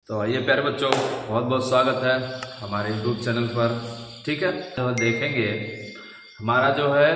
तो आइए प्यारे बच्चों, बहुत बहुत स्वागत है हमारे YouTube चैनल पर। ठीक है, तो देखेंगे हमारा जो है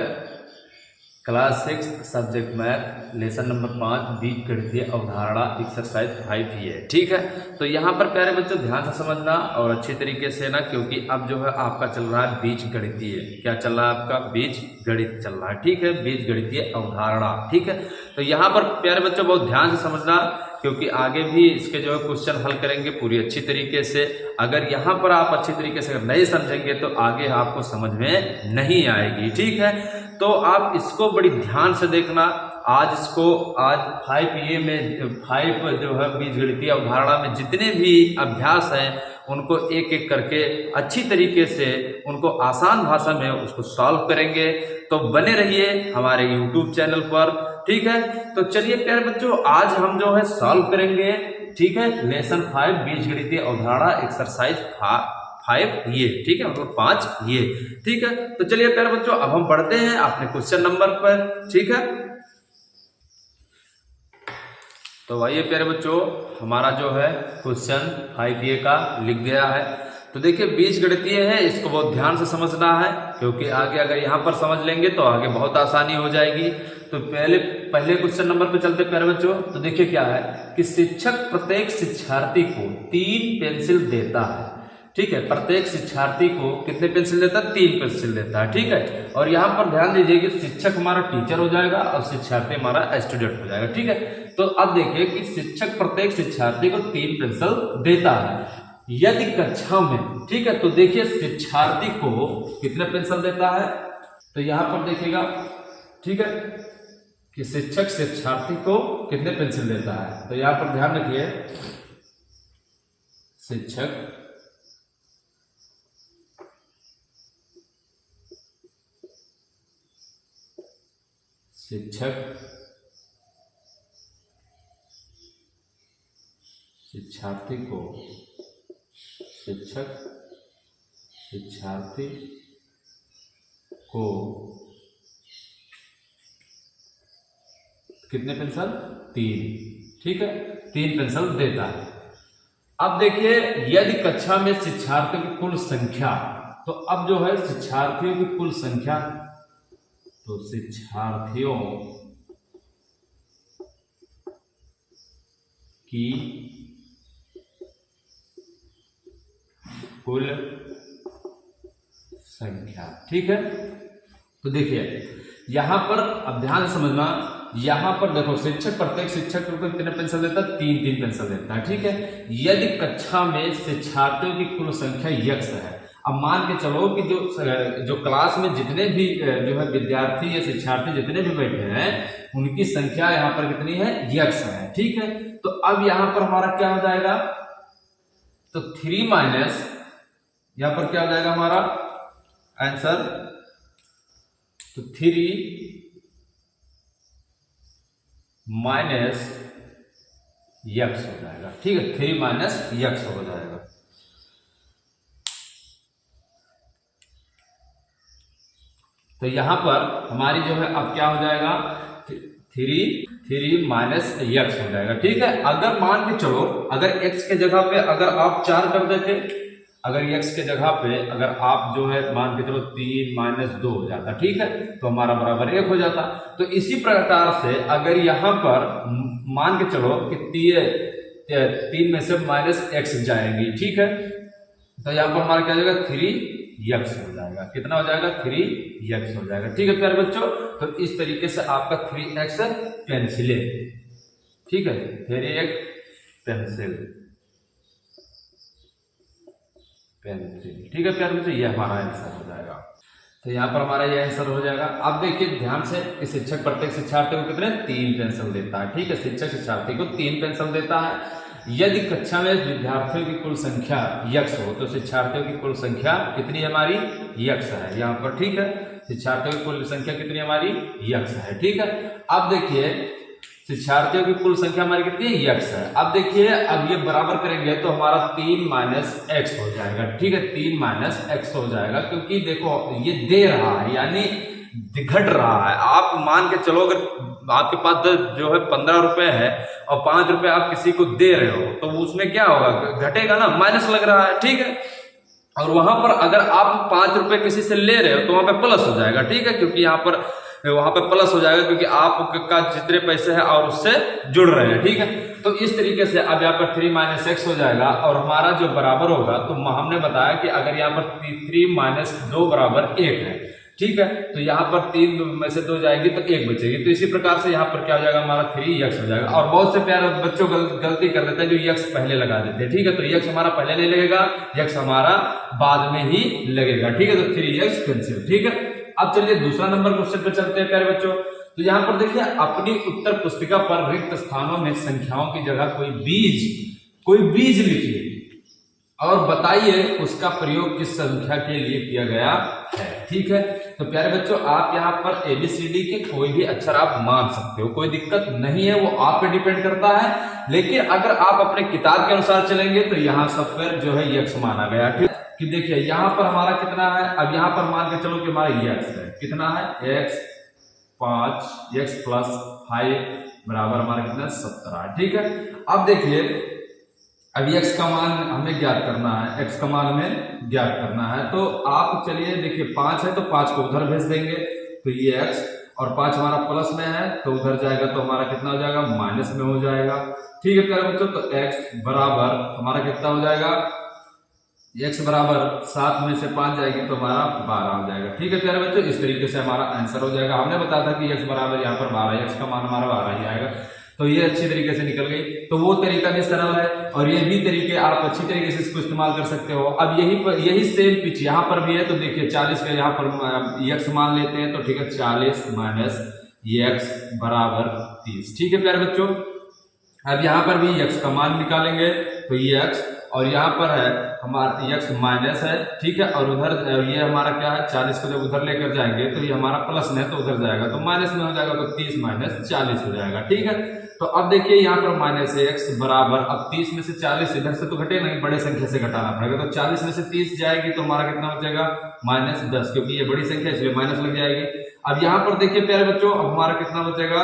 class 6 subject math lesson number 5 बीजगणितीय अवधारणा एक्सरसाइज 5 ही है। ठीक है, तो यहाँ पर प्यारे बच्चों ध्यान से समझना और अच्छी तरीके से ना, क्योंकि अब जो है आपका चल रहा है बीजगणितीय। क्या चल रहा है आपका? बीजगणित चल रहा है। ठीक है, बीजगणितीय अवधारणा। ठीक है, तो यहाँ पर प्यारे बच्चों बहुत ध्यान से समझना, क्योंकि आगे भी इसके जो है क्वेश्चन हल करेंगे पूरी अच्छी तरीके से। अगर यहाँ पर आप अच्छी तरीके से अगर नहीं समझेंगे तो आगे आपको समझ में नहीं आएगी। ठीक है, तो आप इसको बड़ी ध्यान से देखना। आज 5A में 5 जो है बीजगणितीय अवधारणा में जितने भी अभ्यास हैं उनको एक एक करके अच्छी तरीके से उनको आसान भाषा में उसको सॉल्व करेंगे। तो बने रहिए हमारे YouTube चैनल पर। ठीक है, तो चलिए प्यारे बच्चों आज हम जो है सॉल्व करेंगे। ठीक है, लेसन 5 बीजगणितीय अवधारणा एक्सरसाइज 5 ये। ठीक है, मतलब 5 ये। ठीक है, तो चलिए प्यारे बच्चों अब हम बढ़ते हैं अपने क्वेश्चन नंबर पर। ठीक है, तो आइए प्यारे बच्चों हमारा जो है क्वेश्चन 5A का लिख गया है। तो देखिए बीजगणितीय है, इसको बहुत ध्यान से समझना है, क्योंकि आगे अगर यहाँ पर समझ लेंगे तो आगे बहुत आसानी हो जाएगी। तो पहले क्वेश्चन नंबर पे चलते प्यारे बच्चों। तो देखिए क्या है कि शिक्षक प्रत्येक शिक्षार्थी को 3 पेंसिल देता है। ठीक है, प्रत्येक शिक्षार्थी को कितने पेंसिल देता है? 3 पेंसिल देता है। ठीक है, और यहाँ पर ध्यान दीजिए कि शिक्षक हमारा टीचर हो जाएगा और शिक्षार्थी हमारा स्टूडेंट हो जाएगा। ठीक है, तो अब देखिए कि शिक्षक प्रत्येक शिक्षार्थी को 3 पेंसिल देता है। यदि कक्षा में, ठीक है, तो देखिए शिक्षार्थी को कितने पेंसिल देता है? तो यहाँ पर देखिएगा, ठीक है, कि शिक्षक शिक्षार्थी को कितने पेंसिल देता है। तो यहाँ पर ध्यान रखिए, शिक्षक शिक्षार्थी को कितने पेंसिल? 3। ठीक है, 3 पेंसिल देता है। अब देखिए यदि कक्षा में शिक्षार्थियों की कुल संख्या, तो अब जो है शिक्षार्थियों की कुल संख्या, तो शिक्षार्थियों की कुल संख्या। ठीक है, तो देखिए यहां पर अब ध्यान से समझना, यहां पर देखो शिक्षक प्रत्येक शिक्षक को कितने पेंसिल देता है? 3 पेंसिल देता है। ठीक है, यदि कक्षा में शिक्षार्थियों की कुल संख्या x है। अब मान के चलो कि जो क्लास में जितने भी जो है विद्यार्थी या शिक्षार्थी जितने भी बैठे हैं उनकी संख्या यहाँ पर कितनी है? x है। ठीक है, तो अब यहाँ पर हमारा क्या हो जाएगा? तो 3 माइनस, यहाँ पर क्या हो जाएगा हमारा आंसर? तो 3 माइनस x हो जाएगा। ठीक है, 3 माइनस x हो जाएगा। तो यहां पर हमारी जो है अब क्या हो जाएगा? 3 माइनस x हो जाएगा। ठीक है, अगर मान के चलो अगर x के जगह पे अगर आप 4 कर देते, अगर x के जगह पे अगर आप जो है मान के चलो 3 माइनस 2 हो जाता, ठीक है, तो हमारा बराबर 1 हो जाता। तो इसी प्रकार से अगर यहाँ पर मान के चलो कि 3 में से माइनस x जाएंगी, ठीक है, तो यहाँ पर हमारा क्या हो जाएगा? 3x हो जाएगा। कितना हो जाएगा? 3x हो जाएगा। ठीक है प्यारे बच्चों, तो इस तरीके से आपका 3x पेंसिल। ठीक है, 3x पेंसिल। ठीक है प्यारे बच्चों, ये हमारा आंसर हो जाएगा। तो यहाँ पर हमारा ये आंसर हो जाएगा। अब देखिए ध्यान से कि शिक्षक प्रत्येक शिक्षार्थी को कितने? 3 पेंसिल देता है। ठीक है, शिक्षक शिक्षार्थी को 3 पेंसिल देता है। यदि कक्षा में विद्यार्थियों की कुल संख्या x हो, तो शिक्षार्थियों की कुल संख्या कितनी हमारी? x है यहाँ पर। ठीक है, शिक्षार्थियों की कुल संख्या कितनी हमारी? x है। ठीक है, अब देखिए शिक्षार्थियों की कुल संख्या हमारी कितनी है? x है। अब देखिए अब ये बराबर करेंगे तो हमारा 3 माइनस x हो जाएगा। ठीक है, 3 माइनस x हो जाएगा, क्योंकि देखो ये दे रहा है यानी घट रहा है। आप मान के चलो अगर आपके पास जो है 15 रुपए है और 5 रुपए आप किसी को दे रहे हो, तो उसमें क्या होगा, घटेगा ना, माइनस लग रहा है, ठीक है। और वहां पर अगर आप 5 रुपए किसी से ले रहे हो तो वहां पे प्लस हो जाएगा, ठीक है, क्योंकि यहाँ पर वहां पे प्लस हो जाएगा क्योंकि आपका जितने पैसे हैं और उससे जुड़ रहे हैं, ठीक है। तो इस तरीके से अब यहाँ पर 3 - x हो जाएगा और हमारा जो बराबर होगा, तो हमने बताया कि अगर यहाँ पर 3 - 2 बराबर 1 है, ठीक है, तो यहाँ पर 3 में से 2 जाएगी तो 1 बचेगी। तो इसी प्रकार से यहाँ पर क्या हो जाएगा, हमारा 3x हो जाएगा। और बहुत से प्यारे बच्चों गलती कर देते हैं जो x पहले लगा देते हैं, ठीक है, तो x हमारा पहले नहीं लगेगा, x हमारा बाद में ही लगेगा, ठीक है, तो 3x कैंसिल, ठीक है। अब चलिए दूसरा नंबर क्वेश्चन पे चलते हैं प्यारे बच्चों। तो यहाँ पर देखिए, अपनी उत्तर पुस्तिका पर रिक्त स्थानों में संख्याओं की जगह कोई बीज लिखिए और बताइए उसका प्रयोग किस संख्या के लिए किया गया है, ठीक है। तो प्यारे बच्चों, आप यहाँ पर ABCD के कोई भी अक्षर आप मान सकते हो, कोई दिक्कत नहीं है, वो आप पे डिपेंड करता है। लेकिन अगर आप अपने किताब के अनुसार चलेंगे तो यहाँ सब पर जो है x माना गया, ठीक है। कि देखिए यहाँ पर हमारा कितना है, अब यहाँ पर मान के चलो कि हमारा x है, कितना है, x 5 x + 5 बराबर हमारा कितना 17, ठीक है। अब देखिए, अब x का मान हमें ज्ञात करना है, x का मान हमें ज्ञात करना है। तो आप चलिए देखिए 5 है तो 5 को उधर भेज देंगे, तो ये x, और 5 हमारा प्लस में है तो उधर जाएगा तो हमारा कितना हो जाएगा, माइनस में हो जाएगा, ठीक है प्यारे बच्चों। तो x बराबर हमारा कितना हो जाएगा, x बराबर 7 में से 5 जाएगी तो हमारा 12 हो जाएगा, ठीक है प्यारे बच्चों। इस तरीके से हमारा आंसर हो जाएगा। हमने बताया था कि x बराबर यहाँ पर 12, x का मान हमारा 12 ही आएगा, तो ये अच्छी तरीके से निकल गई। तो वो तरीका भी सरल है और ये भी तरीके आप अच्छी तरीके से इसको इस्तेमाल कर सकते हो। अब यही सेम पिच यहाँ पर भी है, तो देखिए 40 का यहाँ पर x मान लेते हैं, तो ठीक है, 40 - x बराबर 30, ठीक है प्यारे बच्चों। अब यहाँ पर भी x का मान निकालेंगे, तो ये x, और यहाँ पर है हमारा x माइनस है, ठीक है, और उधर ये हमारा क्या है, 40 को जब उधर लेकर जाएंगे तो ये हमारा प्लस में है तो उधर जाएगा तो माइनस में हो जाएगा, तो 30 - 40 हो जाएगा, ठीक है। तो अब देखिए यहाँ पर -x बराबर, अब 30 में से 40 इधर से तो घटे नहीं, बड़े संख्या से घटाना पड़ेगा, तो 40 में से 30 जाएगी तो हमारा कितना हो जाएगा, -10, क्योंकि ये बड़ी संख्या इसलिए माइनस लग जाएगी। अब यहाँ पर देखिए प्यारे बच्चों, अब हमारा कितना बचेगा,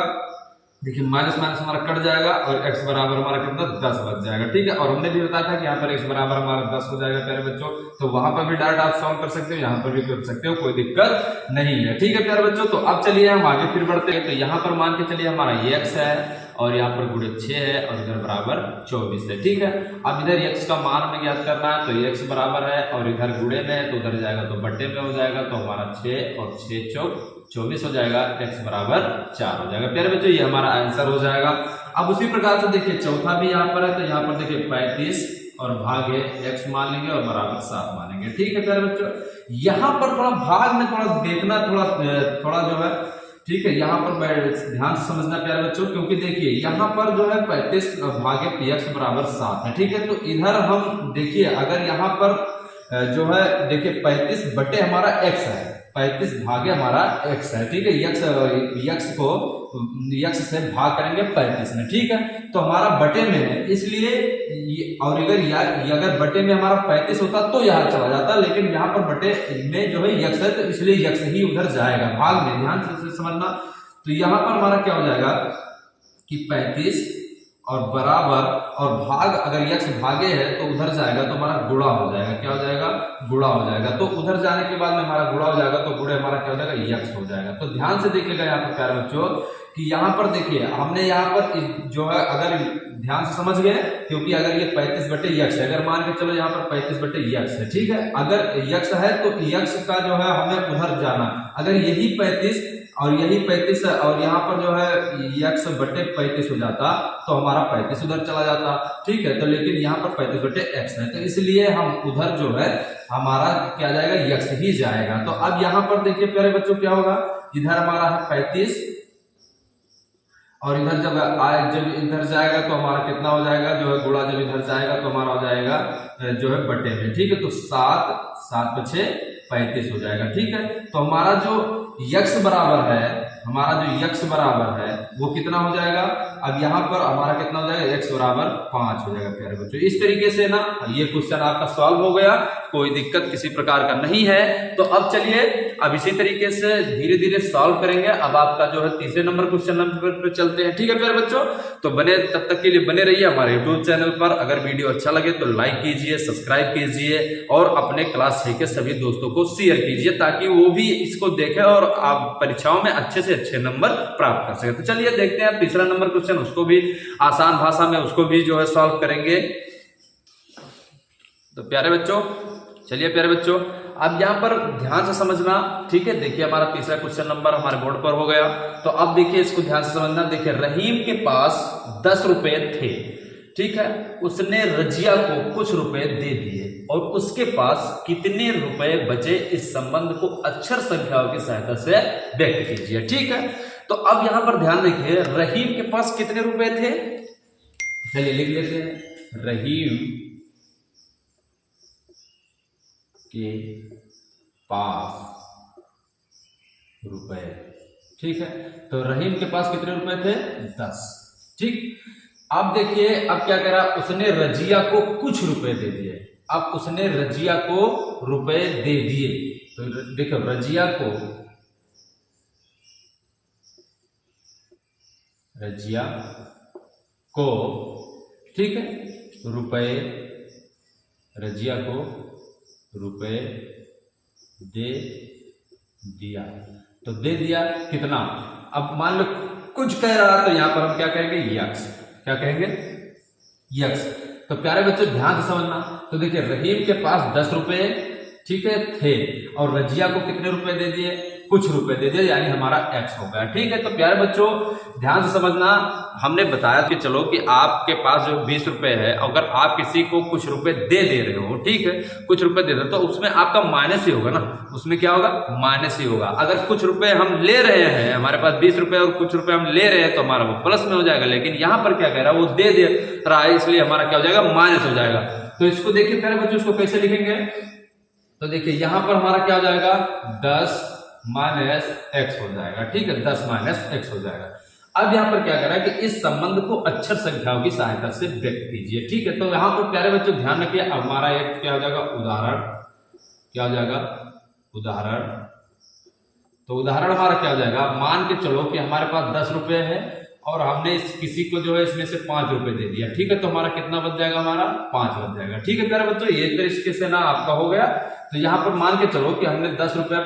देखिए माइनस हमारा कट जाएगा और x बराबर हमारा कितना 10 बच जाएगा, ठीक है। और हमने भी बताया था कि यहाँ पर x बराबर हमारा 10 हो जाएगा प्यारे बच्चों, तो वहां पर भी डायरेक्ट आप सॉल्व कर सकते हो, यहाँ पर भी कर सकते हो, कोई दिक्कत नहीं है, ठीक है प्यारे बच्चों। तो अब चलिए हम आगे फिर बढ़ते हैं। तो यहाँ पर मान के चलिए हमारा x है और यहाँ पर गुणे 6 है और इधर बराबर 24 है, ठीक है। अब इधर x का मान हमें ज्ञात करना है, तो x बराबर है और इधर गुणे में है तो उधर जाएगा तो बट्टे में हो जाएगा, तो हमारा 6 और 6 चौक 24 हो जाएगा, x बराबर 4 हो जाएगा प्यारे बच्चों, ये हमारा आंसर हो जाएगा। अब उसी प्रकार से देखिए चौथा भी यहाँ पर है, तो यहाँ पर देखिए 35 और भागे x मान लेंगे और बराबर 7 मानेंगे, ठीक है प्यारे बच्चों। यहाँ पर थोड़ा भाग में थोड़ा देखना, थोड़ा जो है, ठीक है, यहाँ पर ध्यान से समझना प्यारे बच्चों, क्योंकि देखिए यहाँ पर जो है 35 भागे x बराबर 7 है, ठीक है। तो इधर हम देखिए, अगर यहाँ पर जो है देखिए 35 बटे हमारा x है, 35 भागे हमारा x है, ठीक है, x को x से भाग करेंगे 35 में, ठीक है, तो हमारा बटे में है इसलिए, और अगर बटे में हमारा 35 होता तो यहाँ चला जाता, लेकिन यहाँ पर बटे में जो है x है तो इसलिए x ही उधर जाएगा, भाग में ध्यान से समझना। तो यहाँ पर हमारा क्या हो जाएगा कि 35 और बराबर और भाग, अगर x भागे है तो उधर जाएगा तो हमारा गुणा हो जाएगा, क्या हो जाएगा, गुणा हो जाएगा। तो उधर जाने के बाद में हमारा गुणा हो जाएगा, तो गुणे हमारा क्या हो जाएगा, x हो जाएगा। तो ध्यान से देखिएगा यहाँ पर प्यारे बच्चों कि यहाँ पर देखिए हमने यहाँ पर जो है, अगर ध्यान से समझ गए, क्योंकि अगर ये 35 बटे x है, अगर मान के चलो यहाँ पर 35 बटे x है, ठीक है, अगर x है तो x का जो है हमें उधर जाना, अगर यही 35 और यही 35 है और यहाँ पर जो है x बटे 35 हो जाता तो हमारा 35 उधर चला जाता, ठीक है। तो लेकिन यहाँ पर 35 बटे x है, तो इसलिए हम उधर जो है हमारा क्या जाएगा, x ही जाएगा। तो अब यहाँ पर देखिए प्यारे बच्चों क्या होगा, इधर हमारा है 35 और इधर जब इधर जाएगा तो हमारा कितना हो जाएगा, जो है गुणा जब इधर जाएगा तो हमारा हो जाएगा जो है बटे में, ठीक है। तो 7 × 6 35 हो जाएगा, ठीक है। तो हमारा जो x बराबर है, हमारा जो x बराबर है वो कितना हो जाएगा, अब यहाँ पर हमारा कितना हो जाएगा, x बराबर 5 हो जाएगा प्यारे बच्चों। इस तरीके से ना ये क्वेश्चन आपका सॉल्व हो गया, कोई दिक्कत किसी प्रकार का नहीं है। तो अब चलिए अब इसी तरीके से धीरे धीरे सॉल्व करेंगे। अब आपका जो है तीसरे नंबर क्वेश्चन नंबर पर चलते हैं, ठीक है प्यारे बच्चों। तो बने तब तक के लिए बने रहिए हमारे यूट्यूब चैनल पर। अगर वीडियो अच्छा लगे तो लाइक कीजिए, सब्सक्राइब कीजिए और अपने क्लास 6 के सभी दोस्तों को शेयर कीजिए ताकि वो भी इसको देखें और आप परीक्षाओं में अच्छे से अच्छे नंबर प्राप्त कर सके। तो चलिए देखते हैं तीसरा नंबर क्वेश्चन, उसको भी आसान भाषा में उसको भी जो है सॉल्व करेंगे। तो प्यारे बच्चों चलिए प्यारे बच्चों अब यहाँ पर ध्यान से समझना, ठीक है। देखिए हमारा तीसरा क्वेश्चन नंबर हमारे बोर्ड पर हो गया। तो अब देखिए इसको ध्यान से समझना। देखिए रहीम के पास 10 रुपए थे, ठीक है। उसने रजिया को कुछ रुपए दे दिए और उसके पास कितने रुपए बचे, इस संबंध को अक्षर संख्याओं की सहायता से व्यक्त कीजिए, ठीक है। तो अब यहां पर ध्यान देखिए रहीम के पास कितने रुपए थे, चलिए लिख लेते हैं। रहीम के पास रुपए, ठीक है। तो रहीम के पास कितने रुपए थे, 10, ठीक। अब देखिए अब क्या करा, उसने रजिया को कुछ रुपए दे दिए। अब उसने रजिया को रुपए दे दिए, तो देखो रजिया को ठीक है रुपए, रजिया को रुपए दे दिया। तो दे दिया कितना, अब मान लो कुछ कह रहा तो यहां पर हम क्या कहेंगे, यक्स, क्या कहेंगे, यक्स। तो प्यारे बच्चों ध्यान से समझना। तो देखिए रहीम के पास 10 रुपए, ठीक है, थे और रजिया को कितने रुपए दे दिए, कुछ रुपए दे दिए, यानी हमारा एक्स हो गया, ठीक है। तो प्यारे बच्चों ध्यान से समझना। हमने बताया कि चलो कि आपके पास जो 20 रुपए है, अगर आप किसी को कुछ रुपए दे रहे हो, ठीक है, कुछ रुपए दे रहे हो, तो उसमें आपका माइनस ही होगा ना, उसमें क्या होगा, माइनस ही होगा। अगर कुछ रुपए हम ले रहे हैं, हमारे पास 20 रुपए और कुछ रुपए हम ले रहे हैं, तो हमारा वो प्लस में हो जाएगा। लेकिन यहां पर क्या कह रहा है, वो दे रहा है, इसलिए हमारा क्या हो जाएगा, माइनस हो जाएगा। तो इसको देखिए प्यारे बच्चों, इसको कैसे लिखेंगे। तो देखिए यहां पर हमारा क्या हो जाएगा, 10 माइनस एक्स हो जाएगा, ठीक है, 10 माइनस एक्स हो जाएगा। अब यहां पर क्या कर रहा है कि इस संबंध को अक्षर संख्याओं की सहायता से व्यक्त कीजिए, ठीक है। तो यहां पर प्यारे बच्चों ध्यान रखिए, हमारा एक क्या हो जाएगा, उदाहरण, क्या हो जाएगा, उदाहरण। तो उदाहरण हमारा क्या हो जाएगा, मान के चलो कि हमारे पास 10 रुपए है और हमने किसी को जो है इसमें से 5 रुपए दे दिया, ठीक है। तो हमारा कितना बच जाएगा, हमारा 5 बच जाएगा, ठीक है प्यारे बच्चों। ये तरीके से ना आपका हो गया। तो यहाँ पर मान के चलो कि हमने 10 रुपए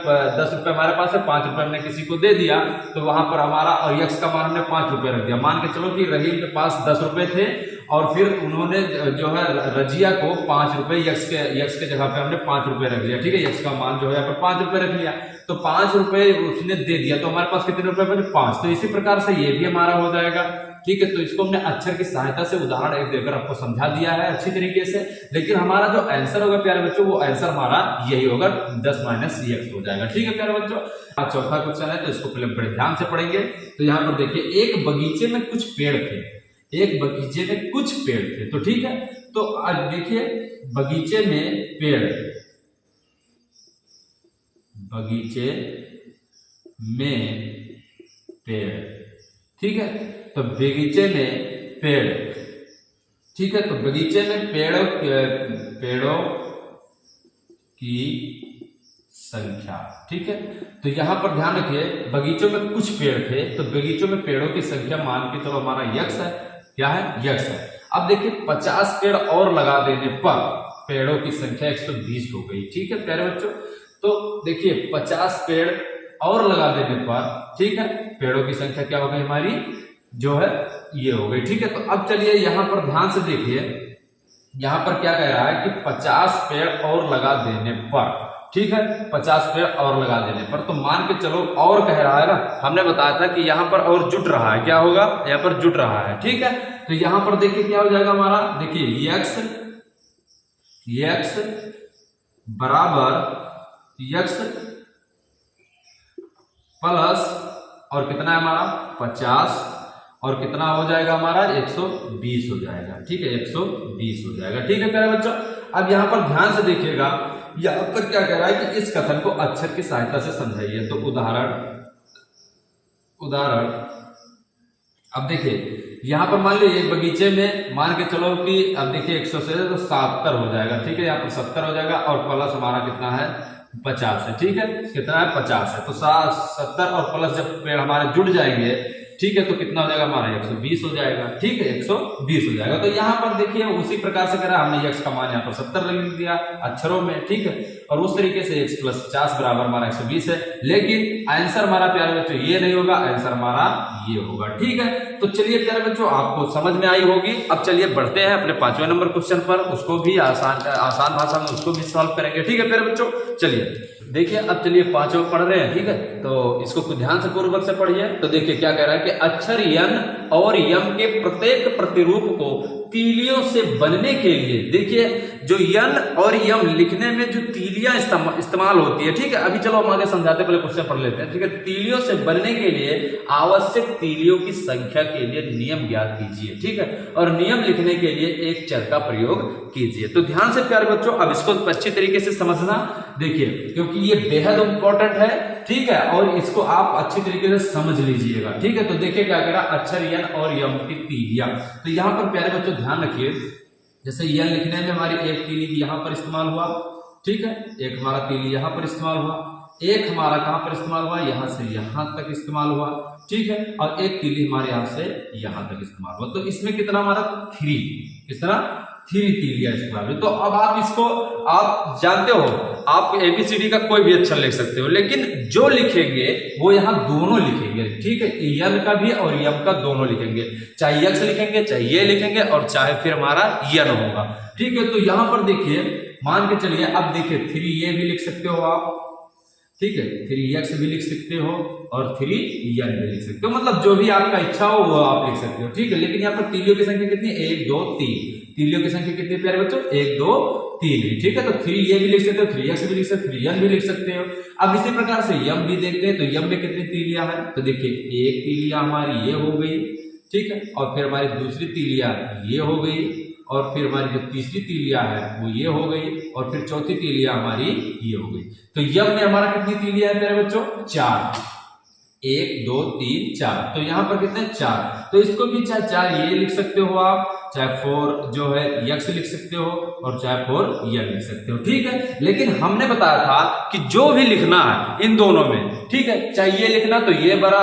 हमारे पास है, 5 रुपए हमने किसी को दे दिया, तो वहां पर हमारा और यक्स का मान हमने 5 रुपए रख दिया। मान के चलो कि रहीम के पास 10 रुपए थे और फिर उन्होंने जो है रजिया को 5 रुपए, यक्स के जगह पे हमने 5 रुपए रख लिया, ठीक है। यक्स का मान जो है यहाँ पर 5 रुपए रख लिया, तो 5 रुपए उसने दे दिया, तो हमारे पास कितने रुपए बचे, 5। तो इसी प्रकार से ये भी हमारा हो जाएगा, ठीक है। तो इसको हमने अक्षर की सहायता से उदाहरण एक देकर आपको समझा दिया है अच्छी तरीके से। लेकिन हमारा जो आंसर होगा प्यारे बच्चों, वो आंसर हमारा यही होगा, 10 माइनस एक्स हो जाएगा, ठीक है प्यारे बच्चों। आज चौथा क्वेश्चन है, तो इसको पहले बड़े ध्यान से पढ़ेंगे। तो यहाँ पर देखिए एक बगीचे में कुछ पेड़ थे, एक बगीचे में कुछ पेड़ थे, तो ठीक है। तो आज देखिए बगीचे में पेड़, बगीचे में पेड़, ठीक है। तो बगीचे में पेड़, ठीक है। तो बगीचे में पेड़ों की संख्या, ठीक है। तो यहां पर ध्यान रखिए बगीचों में कुछ पेड़ थे, तो बगीचों में पेड़ों की संख्या मान के चलो हमारा यक्स है, क्या है, यक्स है। अब देखिए 50 पेड़ और लगा देने पर पेड़ों की संख्या 120 हो गई, ठीक है प्यारे बच्चों। तो देखिए 50 पेड़ और लगा देने पर, ठीक है, पेड़ों की संख्या क्या हो गई हमारी, जो है ये हो गई, ठीक है। तो अब चलिए यहां पर ध्यान से देखिए, यहां पर क्या कह रहा है कि 50 पेड़ और लगा देने पर, ठीक है, 50 पेड़ और लगा देने पर। तो मान के चलो और कह रहा है ना, हमने बताया था कि यहां पर और जुट रहा है, क्या होगा, यहां पर जुट रहा है, ठीक है। तो यहां पर देखिए क्या हो जाएगा हमारा, देखिए यक्स बराबर यक्स प्लस और कितना है हमारा 50 और कितना हो जाएगा हमारा 120 हो जाएगा, ठीक है, 120 हो जाएगा, ठीक है प्यारे बच्चों। अब यहां पर ध्यान से देखिएगा, यहां पर क्या कह रहा है कि इस कथन को अक्षर की सहायता से समझाइए। तो उदाहरण, अब देखिए यहाँ पर मान लीजिए एक बगीचे में मान के चलो कि अब देखिए 100 से तो 70 हो जाएगा, ठीक है, यहाँ पर 70 हो जाएगा और प्लस हमारा कितना है 50 है, ठीक है, कितना है 50 है। तो 70 और प्लस जब पेड़ हमारे जुड़ जाएंगे, ठीक है, तो कितना हो जाएगा हमारा 120 हो जाएगा, ठीक है, 120 हो जाएगा। तो यहाँ पर देखिए उसी प्रकार से करा हमने x का मान यहाँ पर 70 लिख दिया अक्षरों में, ठीक है, और उस तरीके से x + 50 बराबर हमारा 120 है। लेकिन आंसर हमारा प्यारे बच्चों ये नहीं होगा, आंसर हमारा ये होगा, ठीक है। तो चलिए प्यारे बच्चों आपको समझ में आई होगी। अब चलिए बढ़ते हैं अपने 5वें नंबर क्वेश्चन पर, उसको भी आसान भाषा में उसको भी सॉल्व करेंगे, ठीक है प्यारे बच्चों। चलिए देखिए अब चलिए 5वां पढ़ रहे हैं, ठीक है, तो इसको कुछ ध्यान से पूर्वक से पढ़िए। तो देखिए क्या कह रहा है कि अक्षर यन और यम के प्रत्येक प्रतिरूप को तीलियों से बनने के लिए, देखिए जो यन और यम लिखने में जो तीलियां इस्तेमाल होती है, ठीक है, अभी चलो हम आगे समझाते पहले क्वेश्चन पढ़ लेते हैं, ठीक है। तीलियों से बनने के लिए आवश्यक तीलियों की संख्या के लिए नियम ज्ञात कीजिए, ठीक है, और नियम लिखने के लिए एक चर का प्रयोग कीजिए। तो ध्यान से प्यारे बच्चों अब इसको अच्छी तरीके से समझना, देखिए क्योंकि ये बेहद इंपॉर्टेंट है, ठीक है, और इसको आप अच्छी तरीके से समझ लीजिएगा, ठीक है। तो देखिए क्या कह रहा है अक्षर यन और यम की तीलियां। तो यहाँ पर प्यारे बच्चों ध्यान रखिए, जैसे यन लिखने में हमारी एक तीली यहाँ पर इस्तेमाल हुआ, ठीक है, एक हमारा तीली यहाँ पर इस्तेमाल हुआ, एक हमारा कहां पर इस्तेमाल हुआ, यहां से यहां तक इस्तेमाल हुआ, ठीक है, और एक तीली हमारे यहां से यहां तक इस्तेमाल हुआ। तो इसमें कितना हमारा 3, कितना 3 तीलियां इस्तेमाल हुई। तो अब आप इसको आप जानते हो, आप ABCD का कोई भी अक्षर लिख सकते हो, लेकिन जो लिखेंगे वो यहाँ दोनों लिखेंगे, ठीक है, यन का भी और यम का दोनों लिखेंगे, चाहे यक्स लिखेंगे, चाहे ये लिखेंगे, और चाहे फिर हमारा यन होगा, ठीक है। तो यहाँ पर देखिए मान के चलिए, अब देखिए 3 ये भी लिख सकते हो आप, ठीक है, 3x भी लिख सकते हो और 3n भी लिख सकते हो, मतलब जो भी आपका इच्छा हो वो आप लिख सकते हो, ठीक है। लेकिन यहाँ पर तीलियों की संख्या कितनी है 1 2 3, तीलियों की संख्या कितनी प्यारे बच्चों 1 2 3 है, ठीक है। तो 3 ये भी लिख सकते हो, 3x भी लिख सकते हो, 3n भी लिख सकते हो। अब इसी प्रकार से यम भी देखते हैं, तो यम में कितनी तीलियां हैं, तो देखिए एक तीलियां हमारी ये हो गई, ठीक है, और फिर हमारी दूसरी तीलियां ये हो गई, और फिर हमारी जो तीसरी तीलियां है वो ये हो गई, और फिर चौथी तीलियां हमारी ये हो गई। तो यम में हमारा कितनी तीलियां है मेरे बच्चों 4, 1 2 3 4, तो यहाँ पर कितने 4। तो इसको भी चाहे 4 ये लिख सकते हो आप, चाहे 4 जो है यक्स लिख सकते हो, और चाहे 4 यन लिख सकते हो, ठीक है। लेकिन हमने बताया था कि जो भी लिखना है इन दोनों में, ठीक है, चाहे ये लिखना तो ये बड़ा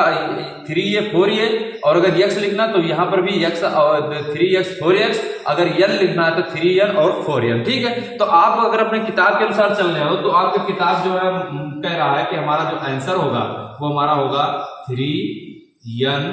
3 ये 4 ये, और अगर यक्स लिखना तो यहाँ पर भी यक्स और 3x 4x, अगर यन लिखना है तो 3n और 4n, ठीक है। तो आप अगर अपने किताब के अनुसार चल रहे हो तो आपकी किताब जो है कह रहा है कि हमारा जो आंसर होगा वो हमारा होगा 3n,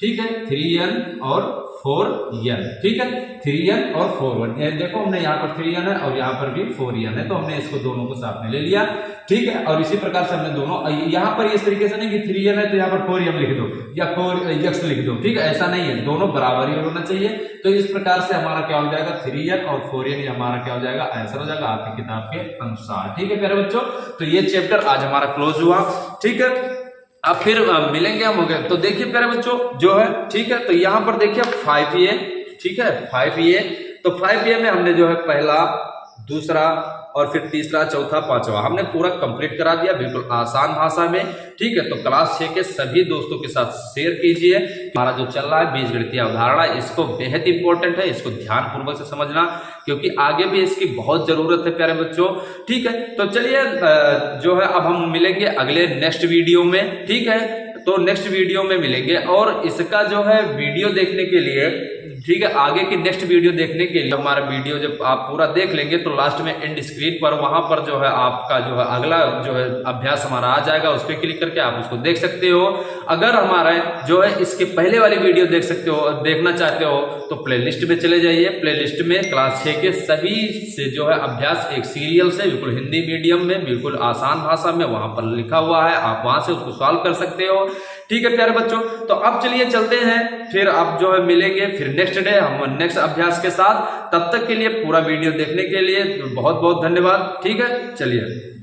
ठीक है, 3n और 4n, ठीक है, 3n और 4n। देखो हमने यहाँ पर 3n है और यहाँ पर भी 4n है, तो हमने इसको दोनों को साथ में ले लिया, ठीक है। और इसी प्रकार से हमने दोनों यहाँ पर इस तरीके से नहीं कि 3n है तो यहाँ पर 4m लिख दो या 4x लिख दो, ठीक है, ऐसा नहीं है, दोनों बराबर ही होना चाहिए। तो इस प्रकार से हमारा क्या हो जाएगा 3n और 4n, हमारा क्या हो जाएगा आंसर हो जाएगा आपकी किताब के अनुसार, ठीक है प्यारे बच्चों। तो ये चैप्टर आज हमारा क्लोज हुआ, ठीक है, अब फिर मिलेंगे हम, हो गए। तो देखिए प्यारे बच्चों जो है, ठीक है, तो यहाँ पर देखिए 5A, ठीक है, 5A, तो 5A में हमने जो है पहला, दूसरा और फिर तीसरा, चौथा, पांचवा हमने पूरा कंप्लीट करा दिया, बिल्कुल आसान भाषा में, ठीक है। तो क्लास 6 के सभी दोस्तों के साथ शेयर कीजिए। हमारा जो चल रहा है बीजगणितीय अवधारणा, इसको बेहद इंपॉर्टेंट है, इसको ध्यान पूर्वक से समझना, क्योंकि आगे भी इसकी बहुत जरूरत है प्यारे बच्चों, ठीक है। तो चलिए जो है अब हम मिलेंगे अगले नेक्स्ट वीडियो में, ठीक है, तो नेक्स्ट वीडियो में मिलेंगे। और इसका जो है वीडियो देखने के लिए, ठीक है, आगे की नेक्स्ट वीडियो देखने के लिए हमारा वीडियो जब आप पूरा देख लेंगे तो लास्ट में एंड स्क्रीन पर वहां पर जो है आपका जो है अगला जो है अभ्यास हमारा आ जाएगा, उस पर क्लिक करके आप उसको देख सकते हो। अगर हमारा जो है इसके पहले वाली वीडियो देख सकते हो, देखना चाहते हो, तो प्लेलिस्ट में चले जाइए। प्लेलिस्ट में क्लास 6 के सभी से जो है अभ्यास एक सीरियल से बिल्कुल हिंदी मीडियम में बिल्कुल आसान भाषा में वहां पर लिखा हुआ है, आप वहां से उसको सॉल्व कर सकते हो, ठीक है प्यारे बच्चों। तो अब चलिए चलते हैं, फिर आप जो है मिलेंगे फिर नेक्स्ट डे हम नेक्स्ट अभ्यास के साथ। तब तक के लिए पूरा वीडियो देखने के लिए बहुत बहुत धन्यवाद, ठीक है, चलिए।